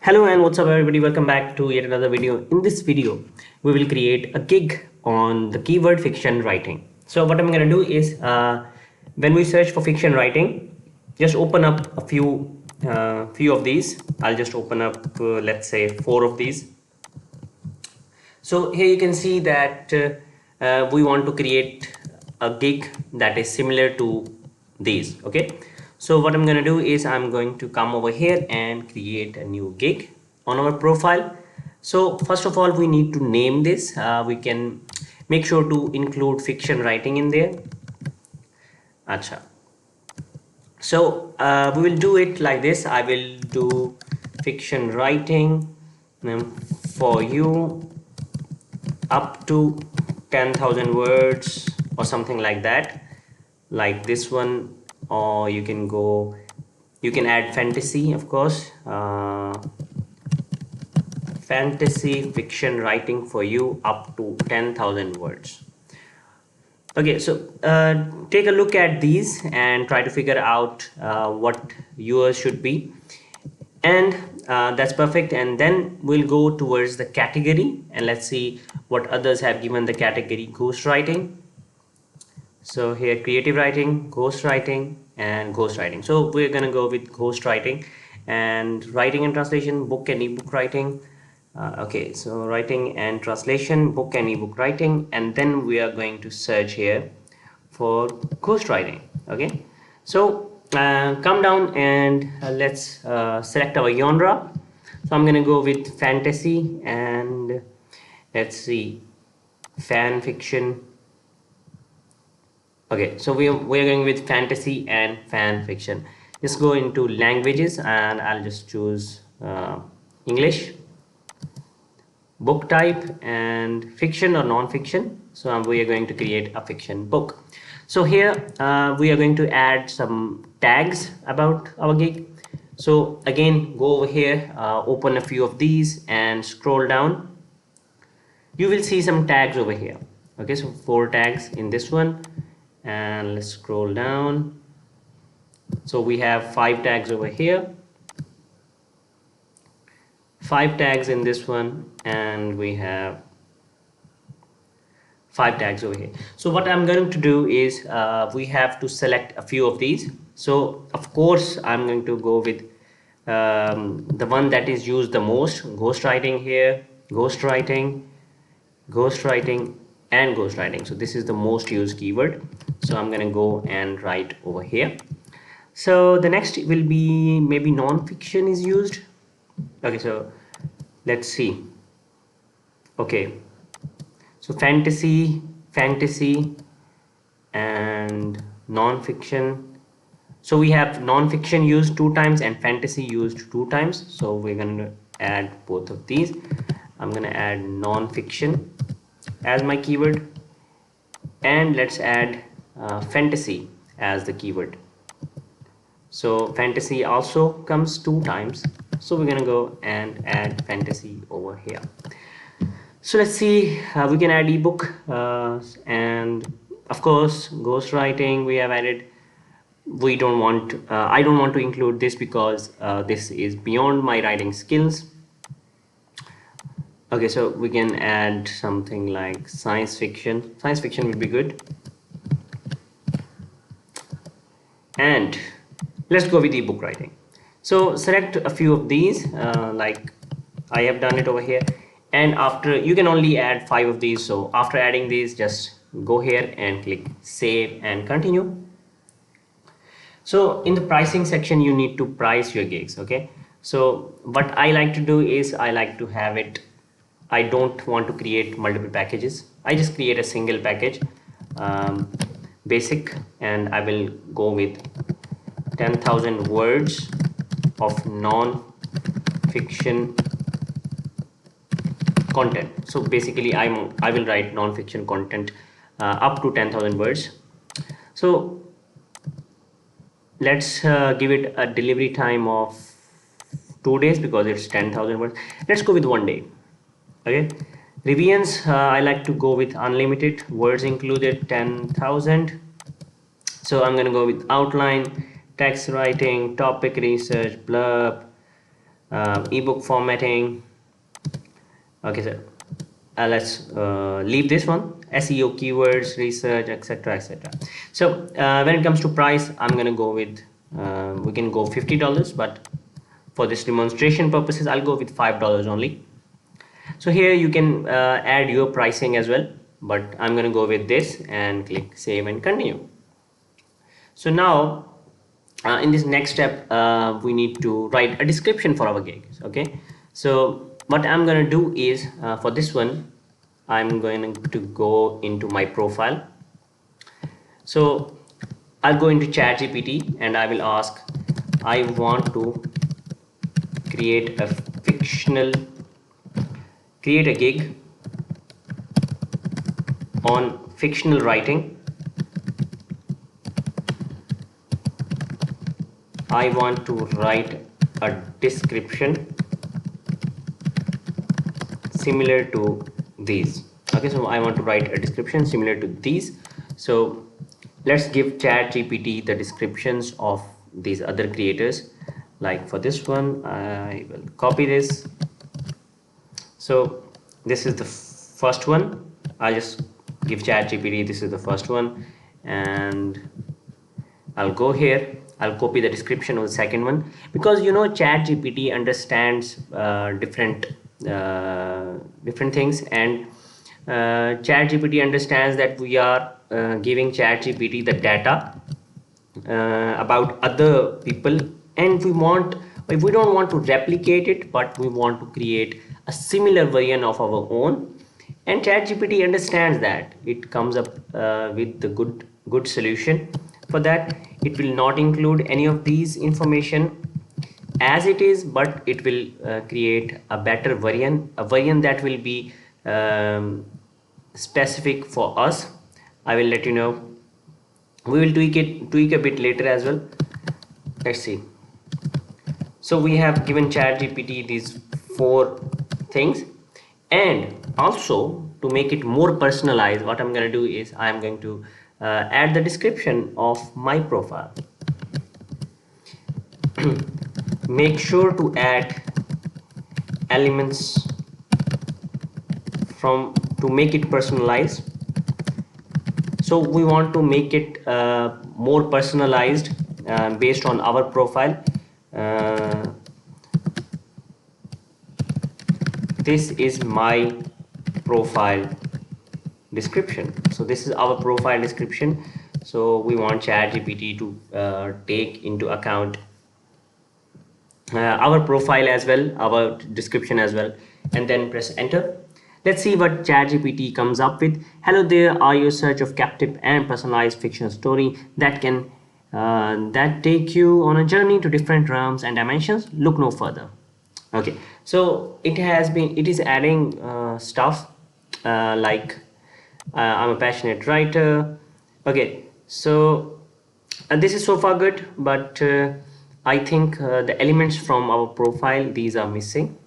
Hello and what's up everybody, welcome back to yet another video. In this video we will create a gig on the keyword fiction writing. So what I'm going to do is when we search for fiction writing, just open up a few of these. I'll just open up let's say 4 of these. So here you can see that we want to create a gig that is similar to these. Okay, so what I'm going to do is I'm going to come over here and create a new gig on our profile. So first of all we need to name this. We can make sure to include fiction writing in there. Acha. So we will do it like this. I will do fiction writing for you up to 10,000 words or something like that, like this one. Or you can add fantasy, of course. Fantasy fiction writing for you up to 10,000 words. Okay, so take a look at these and try to figure out what yours should be. And that's perfect. And then we'll go towards the category and let's see what others have given the category ghostwriting. So here creative writing, ghostwriting and ghostwriting. So we're going to go with ghostwriting. And writing and translation, book and ebook writing. Okay, so writing and translation, book and ebook writing, and then we are going to search here for ghostwriting. Okay, so come down and let's select our genre. So I'm gonna go with fantasy and let's see, fan fiction. Okay, so we're going with fantasy and fan fiction. Just go into languages and I'll just choose English. Book type and fiction or non-fiction. So we are going to create a fiction book. So here we are going to add some tags about our gig. So again, go over here, open a few of these and scroll down. You will see some tags over here. Okay, so 4 tags in this one, and let's scroll down. So we have 5 tags over here, 5 tags in this one, and we have 5 tags over here. So what I'm going to do is we have to select a few of these. So of course I'm going to go with the one that is used the most, ghostwriting here, ghostwriting, ghostwriting and ghostwriting. So this is the most used keyword, so I'm going to go and write over here. So the next will be maybe non-fiction is used. Okay, so let's see. Okay, so fantasy and non-fiction. So we have non-fiction used 2 times and fantasy used 2 times, so we're going to add both of these. I'm going to add non-fiction as my keyword, and let's add fantasy as the keyword. So fantasy also comes 2 times, so we're gonna go and add fantasy over here. So let's see, we can add ebook and of course ghostwriting we have added. We don't want I don't want to include this because this is beyond my writing skills. Okay, so we can add something like science fiction. Science fiction would be good. And let's go with ebook writing. So select a few of these like I have done it over here, and after you can only add 5 of these. So after adding these, just go here and click save and continue. So in the pricing section you need to price your gigs. Okay, so what I like to do is I like to have it, I don't want to create multiple packages. I just create a single package, basic, and I will go with 10,000 words of non-fiction content. So basically I will write non-fiction content up to 10,000 words. So let's give it a delivery time of 2 days because it's 10,000 words. Let's go with 1 day. Okay, revisions I like to go with unlimited, words included 10,000. So I'm going to go with outline, text writing, topic research, blurb, ebook formatting. Okay, so let's leave this one. SEO, keywords, research, etc., etc. So when it comes to price, I'm gonna go with we can go $50, but for this demonstration purposes, I'll go with $5 only. So here you can add your pricing as well, but I'm gonna go with this and click save and continue. So now in this next step, we need to write a description for our gigs. Okay, so what I'm going to do is for this one, I'm going to go into my profile. So I'll go into ChatGPT and I will ask, I want to create a gig on fictional writing. I want to write a description similar to these. Okay, so I want to write a description similar to these. So let's give ChatGPT the descriptions of these other creators. Like for this one, I will copy this. So this is the first one. I'll just give ChatGPT, this is the first one, and I'll go here. I'll copy the description of the second one, because you know ChatGPT understands different things, and ChatGPT understands that we are giving ChatGPT the data about other people, and we don't want to replicate it, but we want to create a similar version of our own. And ChatGPT understands that. It comes up with the good solution for that. It will not include any of these information as it is, but it will create a better version, a version that will be specific for us. I will let you know. We will tweak a bit later as well. Let's see. So we have given ChatGPT these 4 things, and also to make it more personalized, what I'm going to do is I'm going to add the description of my profile. Make sure to add elements to make it personalized. So we want to make it more personalized based on our profile. This is my profile description. So this is our profile description. So we want ChatGPT to take into account our profile as well, our description as well, and then press enter. Let's see what ChatGPT comes up with. Hello there, are you in search of captive and personalized fictional story that can that take you on a journey to different realms and dimensions? Look no further. Okay, so it is adding stuff like I'm a passionate writer. Okay, so this is so far good, but I think the elements from our profile, these are missing.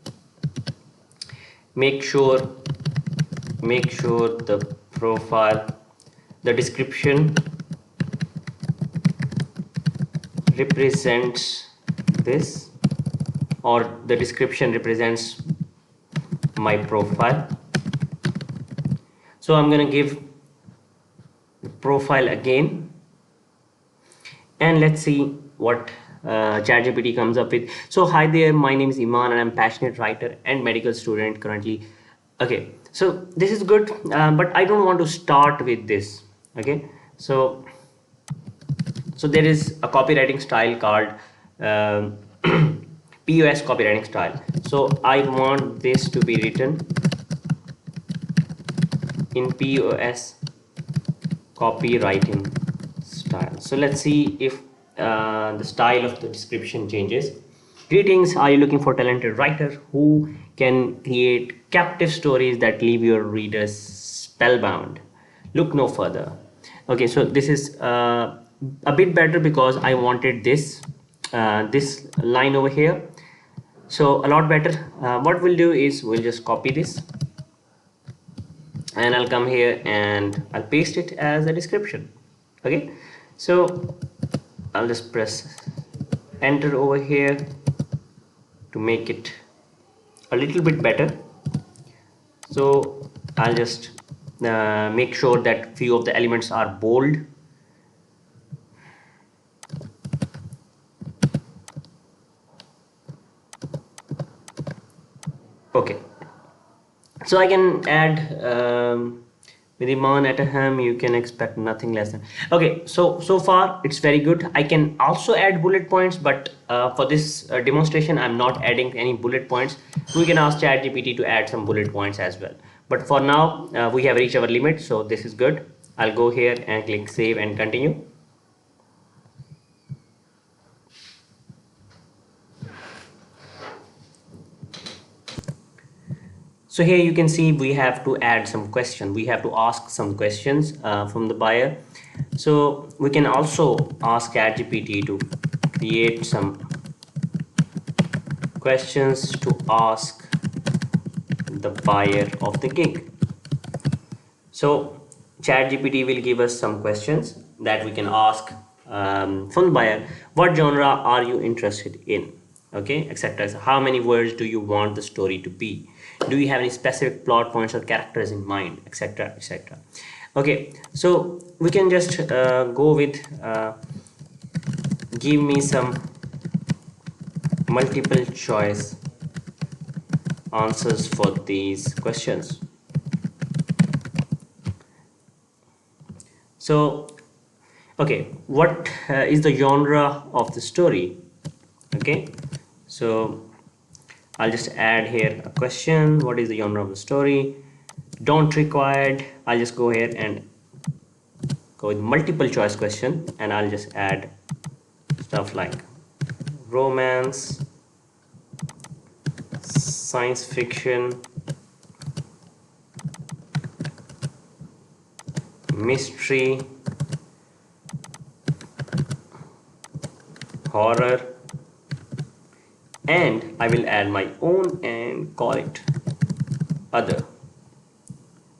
Make sure the profile, the description represents this, or the description represents my profile. So I'm going to give the profile again, and let's see what ChatGPT comes up with. So hi there, my name is Iman and I'm a passionate writer and medical student currently. Okay, so this is good, but I don't want to start with this. Okay, so there is a copywriting style called POS copywriting style. So I want this to be written in POS copywriting style. So let's see if the style of the description changes. Greetings, are you looking for a talented writer who can create captive stories that leave your readers spellbound? Look no further. Okay, so this is a bit better because I wanted this line over here. So a lot better. What we'll do is we'll just copy this, and I'll come here and I'll paste it as a description. Okay, so I'll just press enter over here. to make it a little bit better. So I'll just make sure that few of the elements are bold. Okay, so I can add with Iman at a ham, you can expect nothing less than. Okay, so far it's very good. I can also add bullet points, but for this demonstration I'm not adding any bullet points. We can ask ChatGPT to add some bullet points as well, but for now we have reached our limit, so this is good. I'll go here and click save and continue. So here you can see we have to add some questions. We have to ask some questions from the buyer. So we can also ask ChatGPT to create some questions to ask the buyer of the gig. So ChatGPT will give us some questions that we can ask from the buyer. What genre are you interested in? Okay, etc. So how many words do you want the story to be? Do you have any specific plot points or characters in mind, etc., etc. Okay, so we can just go with give me some multiple choice answers for these questions. So okay, what is the genre of the story? Okay, so I'll just add here a question. What is the genre of the story? Don't required. I'll just go here and go with multiple choice question, and I'll just add stuff like romance, science fiction, mystery, horror, and I will add my own and call it other.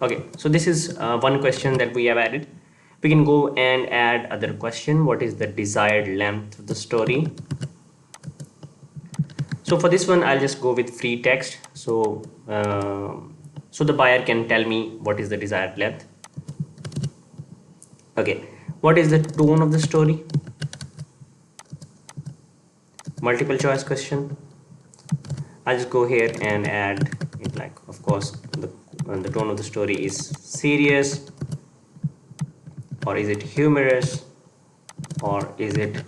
Okay, so this is one question that we have added. We can go and add other question. What is the desired length of the story? So for this one I'll just go with free text, so so the buyer can tell me what is the desired length. Okay, what is the tone of the story? Multiple choice question. I'll just go here and add it, like, of course, the tone of the story is serious, or is it humorous, or is it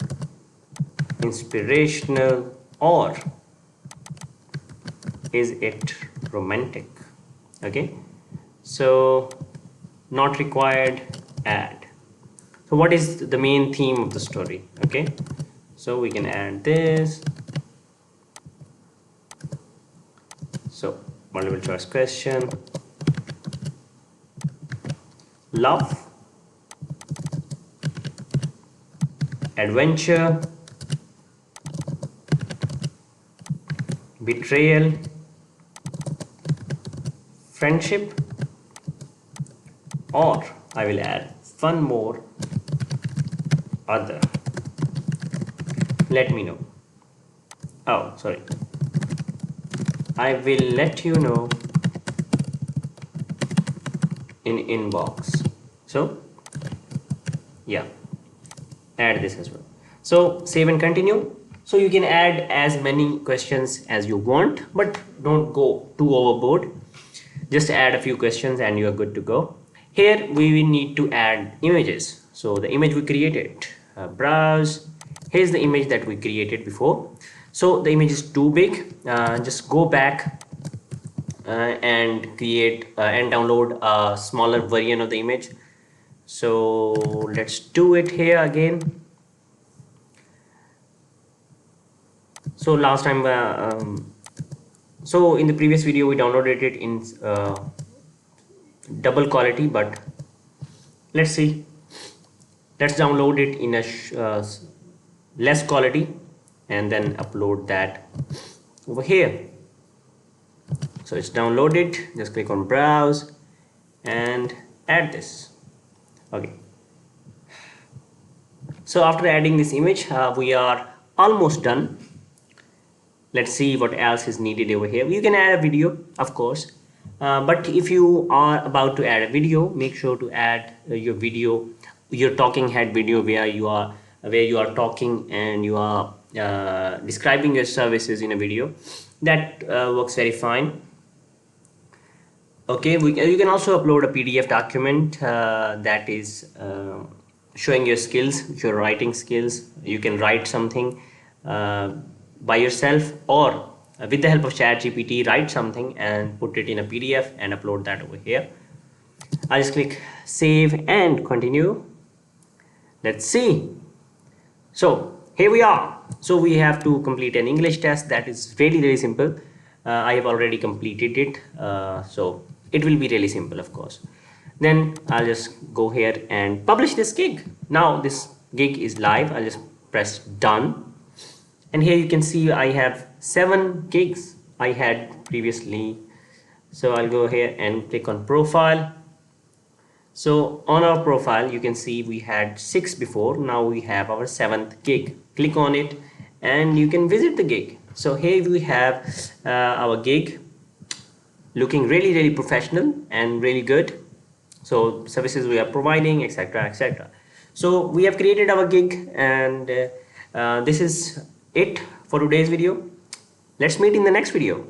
inspirational, or is it romantic? Okay, so not required, add. So what is the main theme of the story? Okay, so we can add this. So multiple choice question. Love, adventure, betrayal, friendship, or I will add one more, other. Let me know. Oh, sorry. I will let you know in inbox. So yeah, add this as well. So save and continue. So you can add as many questions as you want, but don't go too overboard. Just add a few questions and you are good to go. Here we will need to add images. So the image we created, browse. Here's the image that we created before. So the image is too big. Just go back and create and download a smaller version of the image. So let's do it here again. So last time so in the previous video we downloaded it in double quality, but let's see, let's download it in a less quality and then upload that over here. So it's downloaded. Just click on browse and add this. Okay, so after adding this image we are almost done. Let's see what else is needed over here. You can add a video, of course, but if you are about to add a video, make sure to add your video, your talking head video, where you are talking and you are describing your services in a video. That works very fine. Okay, you can also upload a PDF document that is showing your skills, your writing skills. You can write something by yourself, or with the help of ChatGPT, write something and put it in a PDF and upload that over here. I'll just click save and continue. Let's see. So here we are. So we have to complete an English test. That is really simple. I have already completed it, so it will be really simple, of course. Then I'll just go here and publish this gig. Now this gig is live. I'll just press done, and here you can see I have 7 gigs I had previously. So I'll go here and click on profile. So on our profile you can see we had 6 before. Now we have our 7th gig. Click on it and you can visit the gig. So here we have our gig, looking really professional and really good. So services we are providing, etc. So we have created our gig, and this is it for today's video. Let's meet in the next video.